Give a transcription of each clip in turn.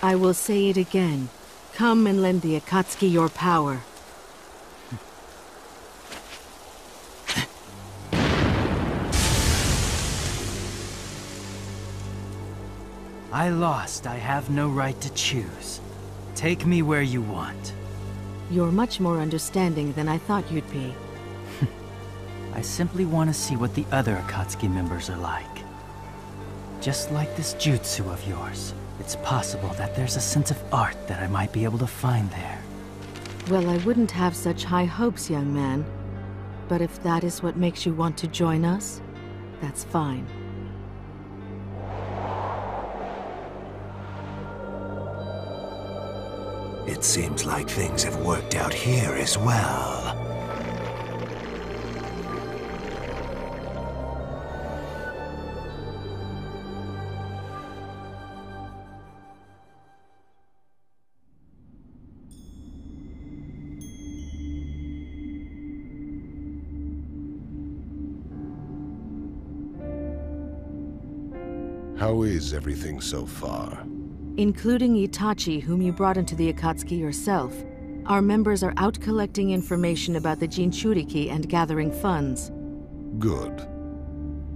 I will say it again. Come and lend the Akatsuki your power. I lost. I have no right to choose. Take me where you want. You're much more understanding than I thought you'd be. I simply want to see what the other Akatsuki members are like. Just like this jutsu of yours, it's possible that there's a sense of art that I might be able to find there. Well, I wouldn't have such high hopes, young man. But if that is what makes you want to join us, that's fine. It seems like things have worked out here as well. How is everything so far? Including Itachi, whom you brought into the Akatsuki yourself. Our members are out collecting information about the Jinchuriki and gathering funds. Good.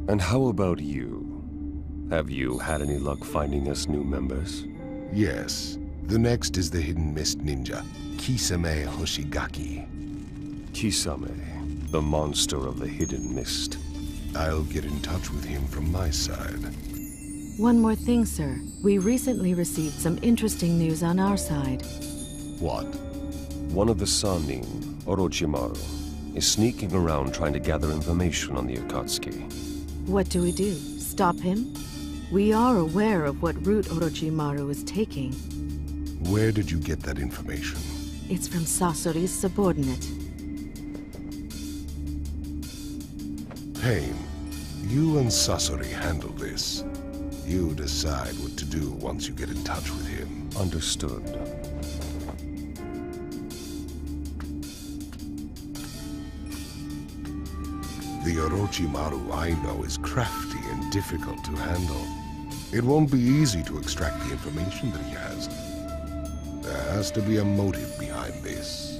And how about you? Have you had any luck finding us new members? Yes. The next is the hidden mist ninja, Kisame Hoshigaki. Kisame, the monster of the hidden mist. I'll get in touch with him from my side. One more thing, sir. We recently received some interesting news on our side. What? One of the Sannin, Orochimaru, is sneaking around trying to gather information on the Akatsuki. What do we do? Stop him? We are aware of what route Orochimaru is taking. Where did you get that information? It's from Sasori's subordinate. Pain, you and Sasori handle this. You decide what to do once you get in touch with him. Understood. The Orochimaru I know is crafty and difficult to handle. It won't be easy to extract the information that he has. There has to be a motive behind this.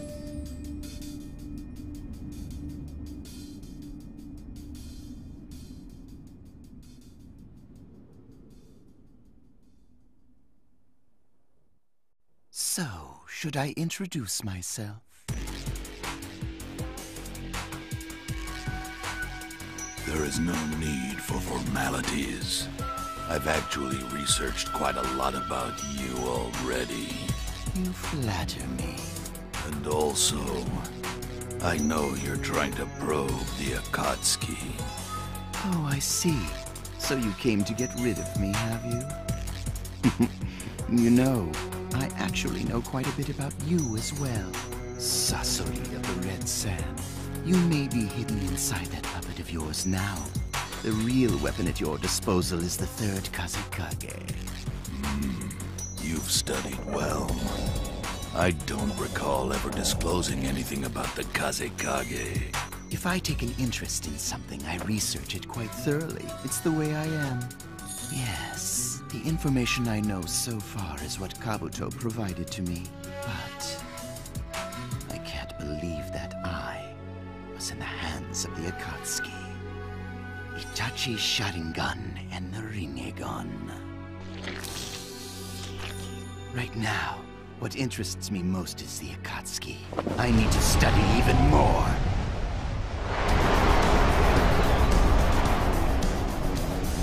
So, should I introduce myself? There is no need for formalities. I've actually researched quite a lot about you already. You flatter me. And also, I know you're trying to probe the Akatsuki. Oh, I see. So you came to get rid of me, have you? You know, I actually know quite a bit about you as well. Sasori of the Red Sand. You may be hidden inside that puppet of yours now. The real weapon at your disposal is the third Kazekage. You've studied well. I don't recall ever disclosing anything about the Kazekage. If I take an interest in something, I research it quite thoroughly. It's the way I am. Yes, the information I know so far is what Kabuto provided to me. But I can't believe that I was in the hands of the Akatsuki. Itachi's Sharingan and the Rinnegan. Right now, what interests me most is the Akatsuki. I need to study even more.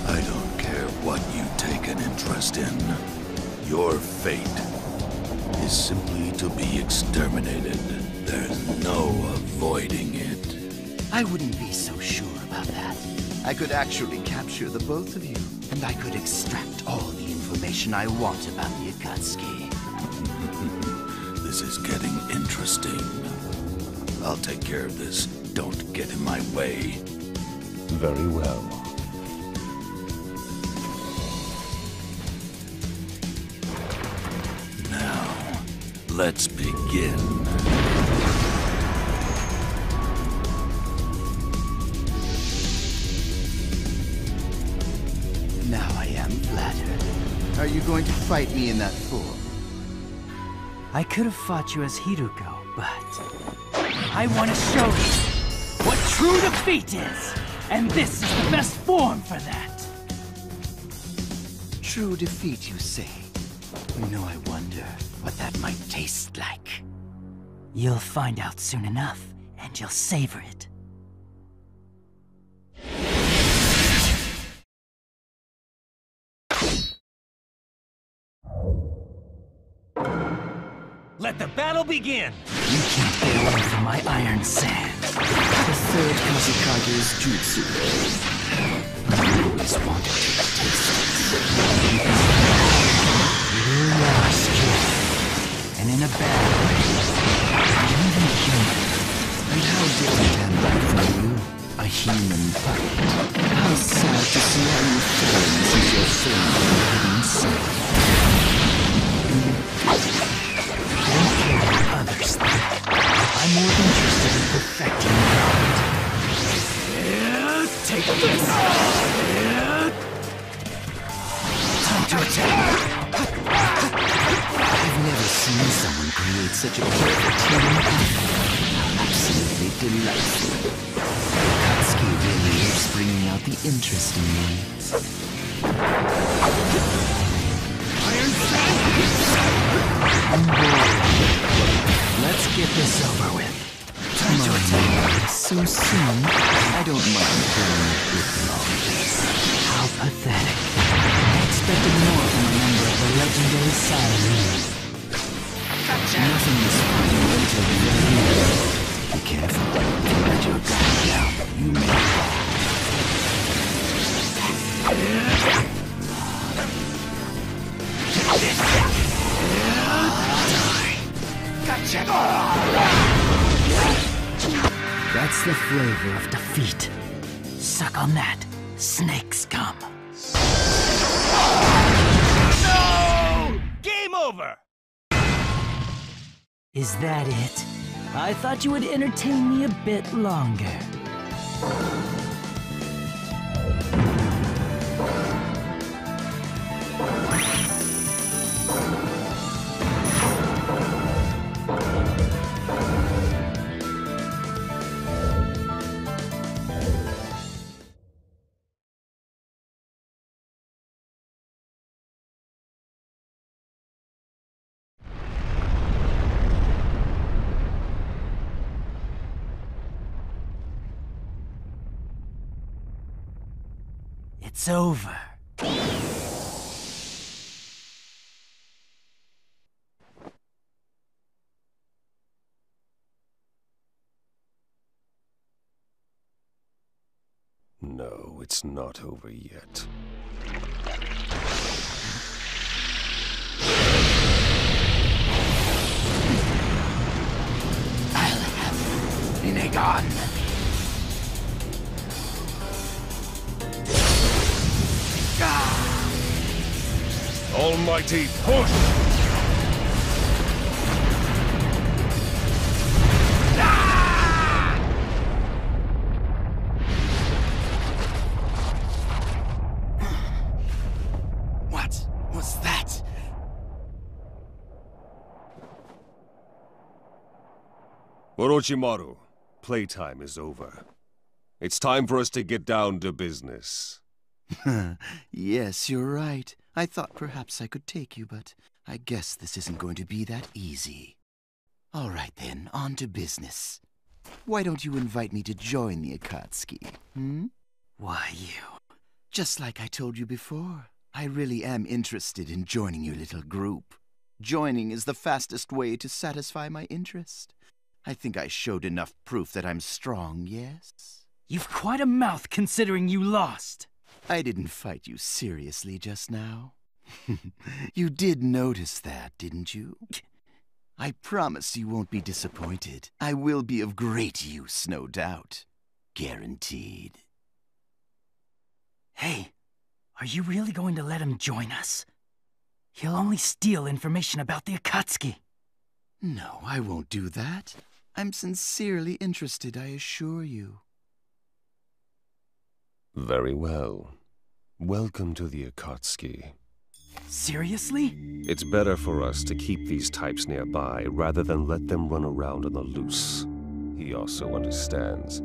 I don't care what you take an interest in. Your fate is simply to be exterminated. There's no avoiding it. I wouldn't be so sure about that. I could actually capture the both of you, and I could extract all the information I want about the Akatsuki. This is getting interesting. I'll take care of this. Don't get in my way. Very well. Now, let's begin. Now I am flattered. Are you going to fight me in that form? I could have fought you as Hiruko, but I want to show you what true defeat is! And this is the best form for that! True defeat, you say? I wonder what that might taste like. You'll find out soon enough, and you'll savor it. Let the battle begin! You can't get away from my iron sand. The third Kazekage's jutsu. I always wanted to taste it. You lost, kid. And in a bad way. You're even human. And how different am I from you? A human puppet. How sad to see how you've fallen since your fame inside. I don't care what others think. I'm more interested in perfecting my art. Take this! Time to attack! I've never seen someone create such a perfect human effort. Absolutely delightful. Akatsuki really is bringing out the interesting ones. Iron Sand! Let's get this over with. Time to attack. So soon? I don't mind going a bit longer. How pathetic. I expected more from a member of the legendary Silent. Nothing is final until the end. Be careful. Don't let your guard down. You may fall. That's the flavor of defeat. Suck on that, snake scum. No! Game over! Is that it? I thought you would entertain me a bit longer. It's over. No, it's not over yet. I'll have you. Inegon. Almighty push! What was that? Orochimaru, playtime is over. It's time for us to get down to business. Yes, you're right. I thought perhaps I could take you, but I guess this isn't going to be that easy. All right then, on to business. Why don't you invite me to join the Akatsuki, hmm? Why you? Just like I told you before, I really am interested in joining your little group. Joining is the fastest way to satisfy my interest. I think I showed enough proof that I'm strong, yes? You've quite a mouth considering you lost. I didn't fight you seriously just now. You did notice that, didn't you? I promise you won't be disappointed. I will be of great use, no doubt. Guaranteed. Hey, are you really going to let him join us? He'll only steal information about the Akatsuki. No, I won't do that. I'm sincerely interested, I assure you. Very well. Welcome to the Akatsuki. Seriously? It's better for us to keep these types nearby rather than let them run around on the loose. He also understands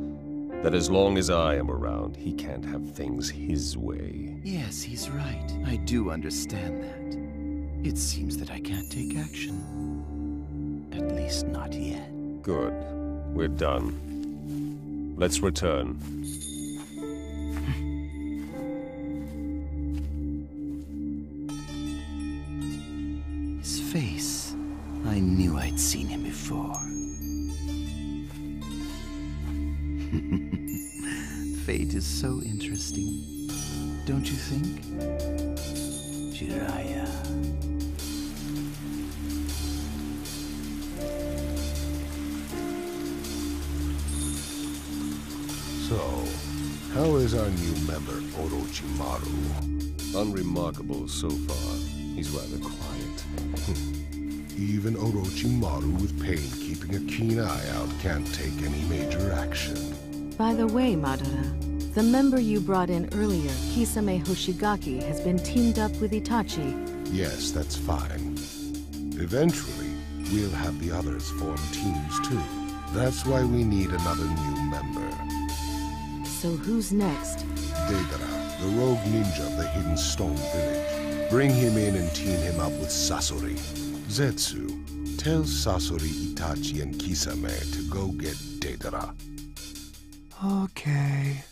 that as long as I am around, he can't have things his way. Yes, he's right. I do understand that. It seems that I can't take action. At least not yet. Good. We're done. Let's return. His face. I knew I'd seen him before. Fate is so interesting, don't you think? Jiraiya. So, how is our new member, Orochimaru? Unremarkable so far. He's rather quiet. Even Orochimaru with pain keeping a keen eye out can't take any major action. By the way, Madara, the member you brought in earlier, Kisame Hoshigaki, has been teamed up with Itachi. Yes, that's fine. Eventually, we'll have the others form teams too. That's why we need another new member. So who's next? Deidara, the rogue ninja of the Hidden Stone Village. Bring him in and team him up with Sasori. Zetsu, tell Sasori, Itachi, and Kisame to go get Deidara. Okay.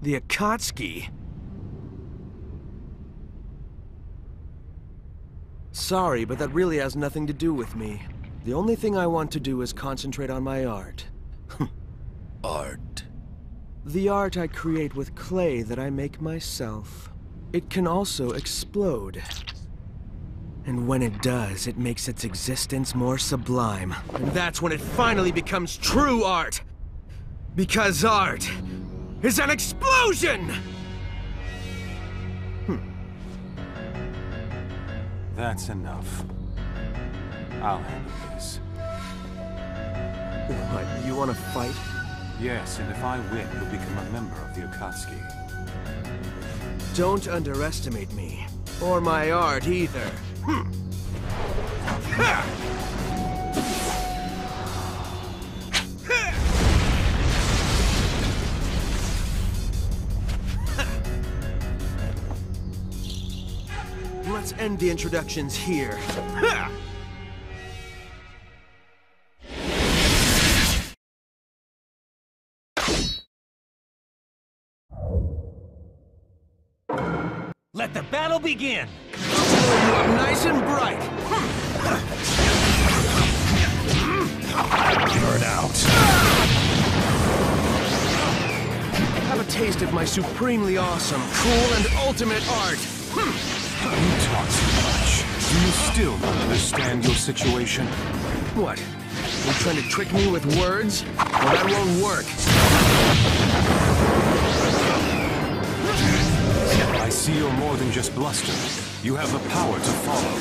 The Akatsuki? Sorry, but that really has nothing to do with me. The only thing I want to do is concentrate on my art. Art? The art I create with clay that I make myself. It can also explode. And when it does, it makes its existence more sublime. And that's when it finally becomes true art! Because art is an explosion! That's enough. I'll handle this. What, you want to fight? Yes, and if I win, you'll become a member of the Akatsuki. Don't underestimate me. Or my art, either. Let's end the introductions here. Let the battle begin! I'll blow you up nice and bright! Burn out. Have a taste of my supremely awesome, cool, and ultimate art! You talk too much. Do you still not understand your situation? What? You trying to trick me with words? Well, that won't work. I see you're more than just bluster. You have the power to follow.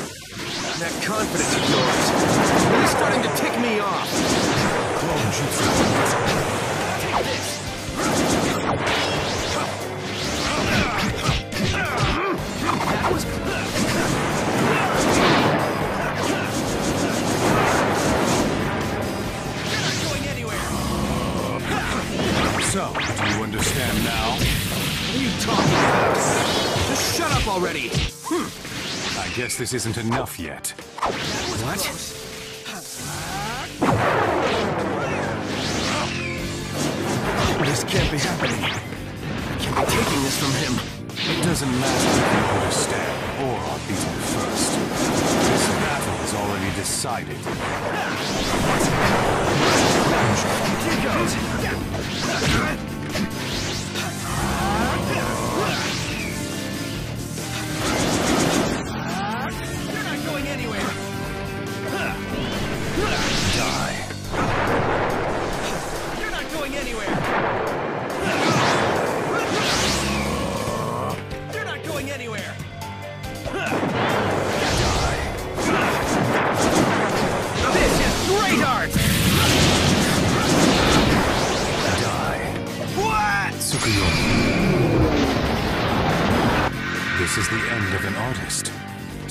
That confidence of yours is really starting to tick me off. Clone jutsu. Take this. That was... You're not going anywhere. So, do you understand now? What are you talking about? Just shut up already! I guess this isn't enough yet. What? This can't be happening. I can't be taking this from him. It doesn't matter if you understand or are beaten first. This battle is already decided. Here goes! You're not going anywhere!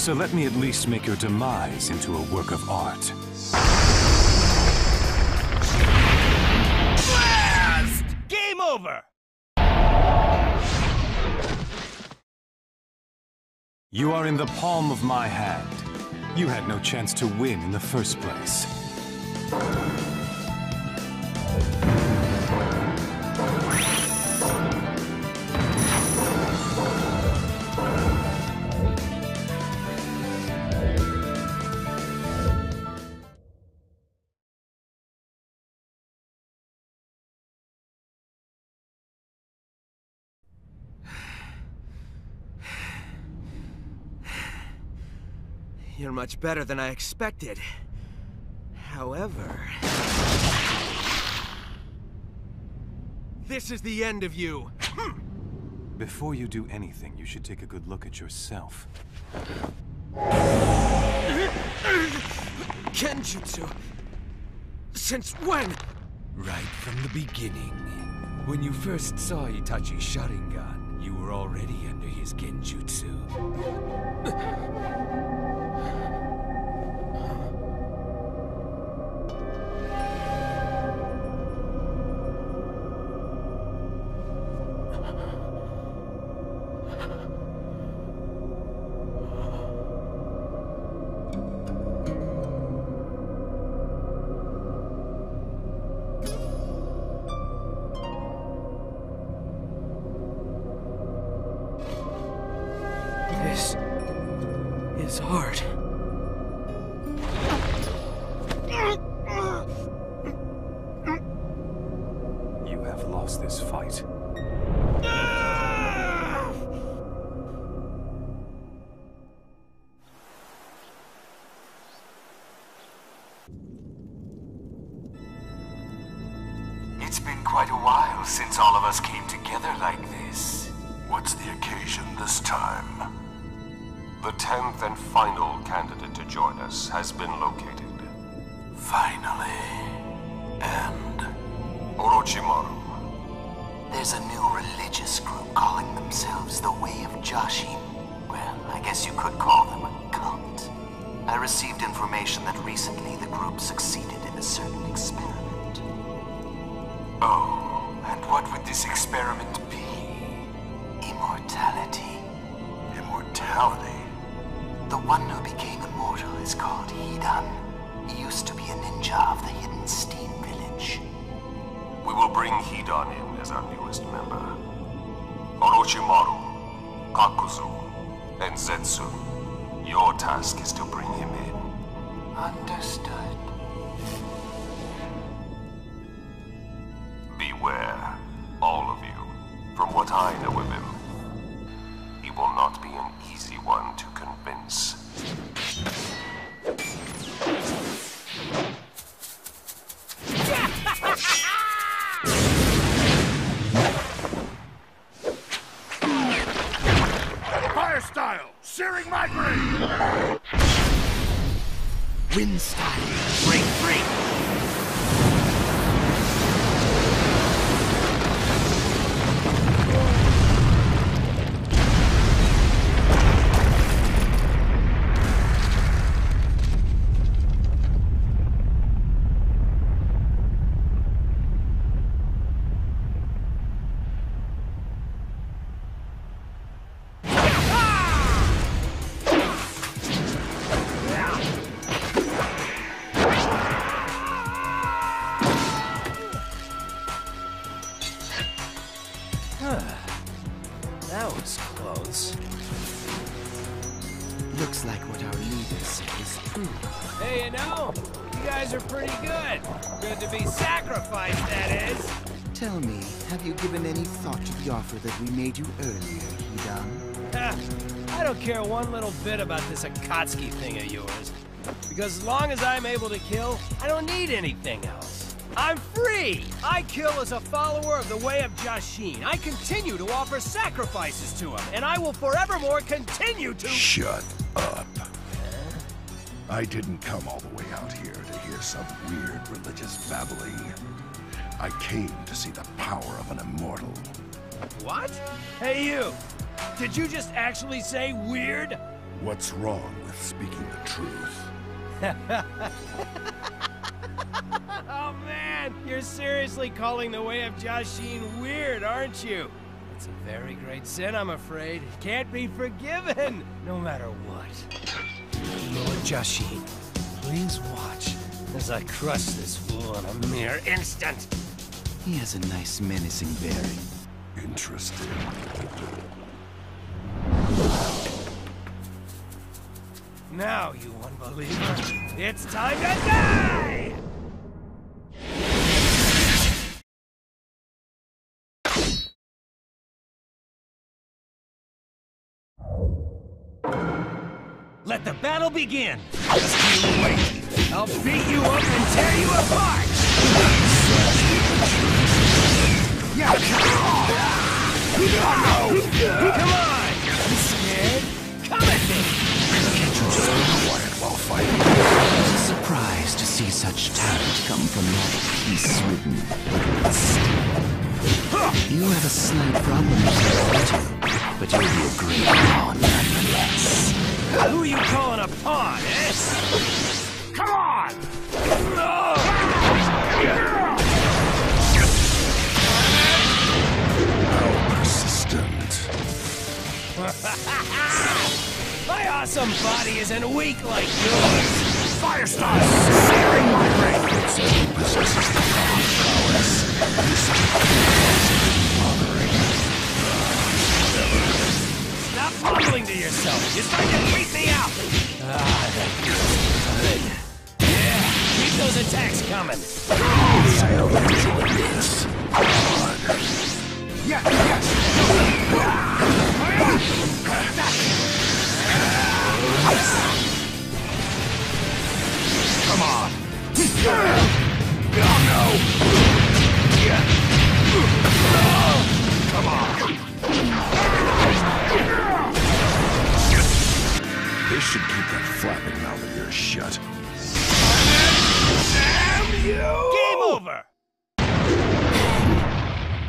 So let me at least make your demise into a work of art. Blast! Game over! You are in the palm of my hand. You had no chance to win in the first place. You're much better than I expected. However... this is the end of you! Before you do anything, you should take a good look at yourself. Genjutsu? Since when? Right from the beginning. When you first saw Itachi's Sharingan, you were already under his Genjutsu. This is hard. You have lost this fight. It's been quite a while since all of us came together like this. What's the occasion this time? The 10th and final candidate to join us has been located. Finally. And? Orochimaru. There's a new religious group calling themselves the Way of Jashin. Well, I guess you could call them a cult. I received information that recently the group succeeded in a certain experiment. Oh, and what would this experiment be? Immortality. Immortality? The one who became immortal is called Hidan. He used to be a ninja of the hidden steam village. We will bring Hidan in as our newest member. Orochimaru, Kakuzu, and Zetsu. Your task is to bring him in. Understood. Beware, all of you. From what I know of him, he will not be an easy one to convince. Fire style! Searing my brain! Wind style. Break free. That was close. Looks like what our leader said is true. Hey, you know, you guys are pretty good. Good to be sacrificed, that is. Tell me, have you given any thought to the offer that we made you earlier, Hidan? I don't care one little bit about this Akatsuki thing of yours. Because as long as I'm able to kill, I don't need anything else. I'm free! I kill as a follower of the Way of Jashin. I continue to offer sacrifices to him, and I will forevermore continue to— Shut up. I didn't come all the way out here to hear some weird religious babbling. I came to see the power of an immortal. What? Hey, you! Did you just actually say weird? What's wrong with speaking the truth? Oh man, you're seriously calling the way of Jashin weird, aren't you? It's a very great sin, I'm afraid. It can't be forgiven, no matter what. Lord Jashin, please watch as I crush this fool in a mere instant. He has a nice menacing bearing. Interesting. Now, you unbeliever, it's time to die! Let the battle begin! Just you wait. I'll beat you up and tear you apart! Yeah, come on! You scared? Come at me! Can't you just be quiet while fighting? It's a surprise to see such talent come from that peace-ridden You have a slight problem with your but you'll be a great pawn nonetheless. Who are you calling a pawn, eh? Come on! How persistent. My awesome body isn't weak like yours! Firestar! Searing my brain! It says he possesses the power prowess. Stop mumbling to yourself! You're starting to creep me out! Ah, that feels good. Yeah, keep those attacks coming. I'll enjoy this. Yeah. Come on! Oh no! Come on! This should keep that flapping mouth of yours shut. Damn you! Game over!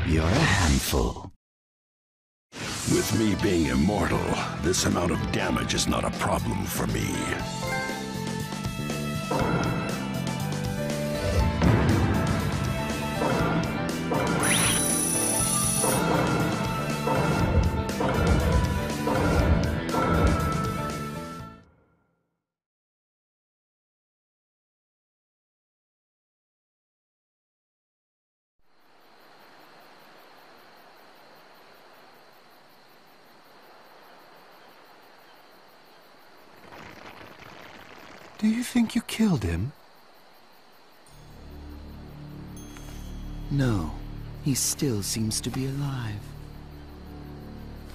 You're a handful. With me being immortal, this amount of damage is not a problem for me. Do you think you killed him? No, he still seems to be alive.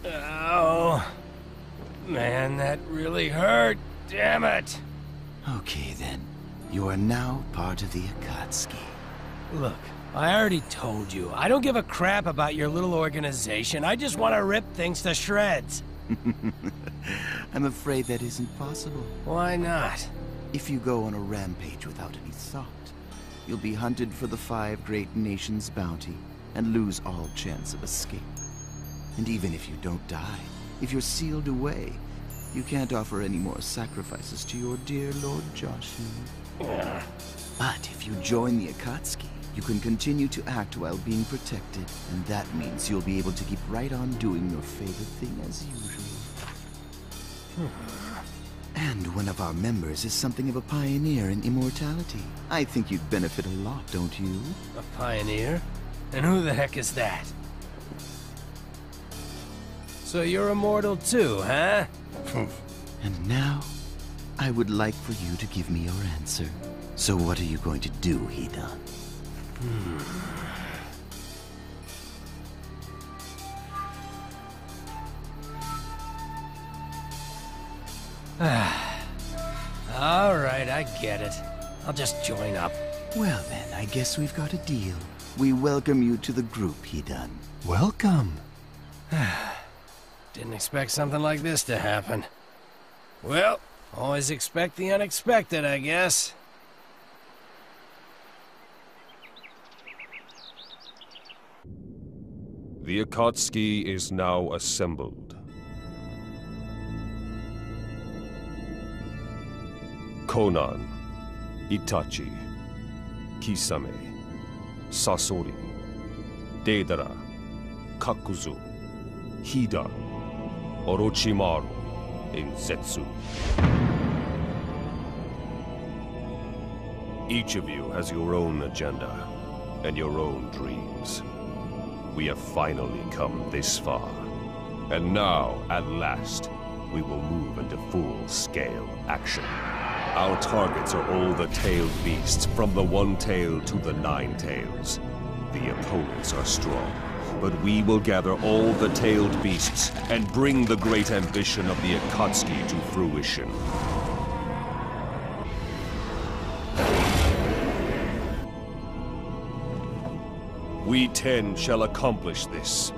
Oh, man, that really hurt. Damn it. Okay then, you are now part of the Akatsuki. Look, I already told you, I don't give a crap about your little organization. I just want to rip things to shreds. I'm afraid that isn't possible. Why not? If you go on a rampage without any thought, you'll be hunted for the 5 great nations' bounty and lose all chance of escape. And even if you don't die, if you're sealed away, you can't offer any more sacrifices to your dear Lord Jashin. But if you join the Akatsuki, you can continue to act while being protected, and that means you'll be able to keep right on doing your favorite thing as usual. And one of our members is something of a pioneer in immortality. I think you'd benefit a lot, don't you? A pioneer? And who the heck is that? So you're immortal too, huh? And now, I would like for you to give me your answer. So what are you going to do, Hidan? All right, I get it. I'll just join up. Well then, I guess we've got a deal. We welcome you to the group, Hidan. Welcome. Didn't expect something like this to happen. Well, always expect the unexpected, I guess. The Akatsuki is now assembled. Konan, Itachi, Kisame, Sasori, Deidara, Kakuzu, Hida, Orochimaru, and Zetsu. Each of you has your own agenda and your own dreams. We have finally come this far. And now, at last, we will move into full-scale action. Our targets are all the tailed beasts, from the one tail to the 9 tails. The opponents are strong, but we will gather all the tailed beasts and bring the great ambition of the Akatsuki to fruition. We 10 shall accomplish this.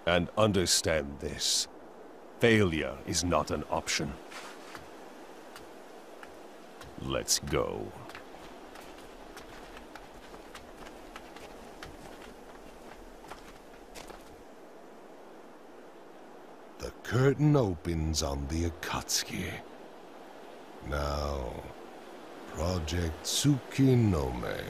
And understand this. Failure is not an option. Let's go. The curtain opens on the Akatsuki. Now, Project Tsukinome.